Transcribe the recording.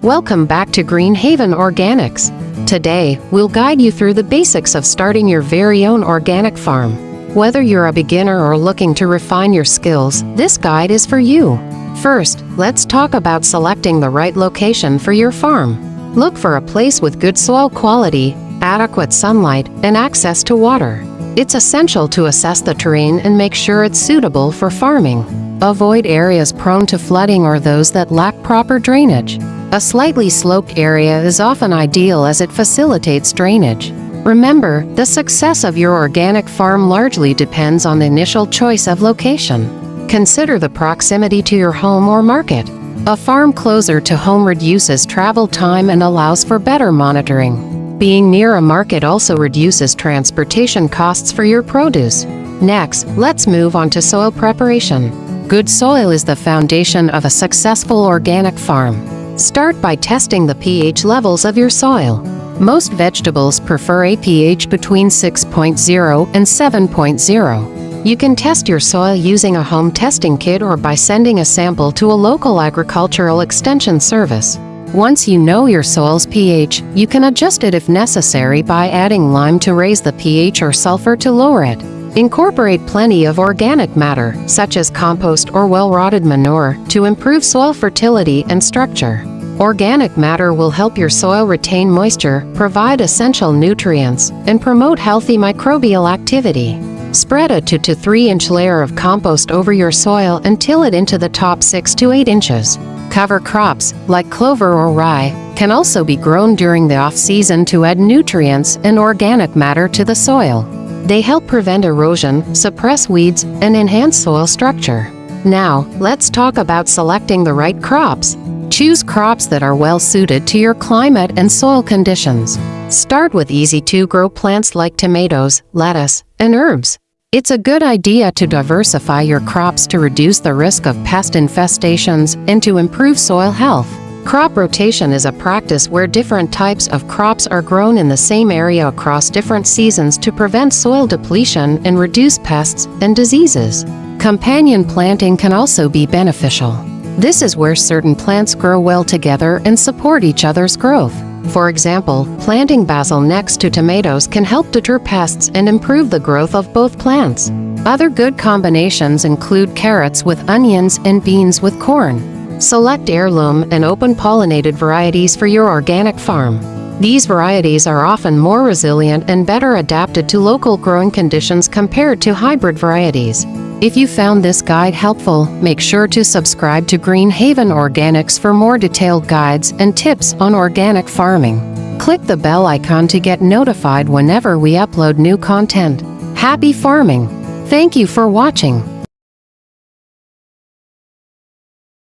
Welcome back to Green Haven Organics. Today, we'll guide you through the basics of starting your very own organic farm. Whether you're a beginner or looking to refine your skills, this guide is for you. First, let's talk about selecting the right location for your farm. Look for a place with good soil quality, adequate sunlight, and access to water. It's essential to assess the terrain and make sure it's suitable for farming. Avoid areas prone to flooding or those that lack proper drainage. A slightly sloped area is often ideal as it facilitates drainage. Remember, the success of your organic farm largely depends on the initial choice of location. Consider the proximity to your home or market. A farm closer to home reduces travel time and allows for better monitoring. Being near a market also reduces transportation costs for your produce. Next, let's move on to soil preparation. Good soil is the foundation of a successful organic farm. Start by testing the pH levels of your soil. Most vegetables prefer a pH between 6.0 and 7.0. You can test your soil using a home testing kit or by sending a sample to a local agricultural extension service. Once you know your soil's pH, you can adjust it if necessary by adding lime to raise the pH or sulfur to lower it. Incorporate plenty of organic matter, such as compost or well-rotted manure, to improve soil fertility and structure. Organic matter will help your soil retain moisture, provide essential nutrients, and promote healthy microbial activity. Spread a 2 to 3 inch layer of compost over your soil and till it into the top 6 to 8 inches. Cover crops, like clover or rye, can also be grown during the off-season to add nutrients and organic matter to the soil. They help prevent erosion, suppress weeds, and enhance soil structure. Now, let's talk about selecting the right crops. Choose crops that are well suited to your climate and soil conditions. Start with easy-to-grow plants like tomatoes, lettuce, and herbs. It's a good idea to diversify your crops to reduce the risk of pest infestations and to improve soil health. Crop rotation is a practice where different types of crops are grown in the same area across different seasons to prevent soil depletion and reduce pests and diseases. Companion planting can also be beneficial. This is where certain plants grow well together and support each other's growth. For example, planting basil next to tomatoes can help deter pests and improve the growth of both plants. Other good combinations include carrots with onions and beans with corn. Select heirloom and open-pollinated varieties for your organic farm. These varieties are often more resilient and better adapted to local growing conditions compared to hybrid varieties. If you found this guide helpful, make sure to subscribe to Green Haven Organics for more detailed guides and tips on organic farming. Click the bell icon to get notified whenever we upload new content. Happy farming! Thank you for watching.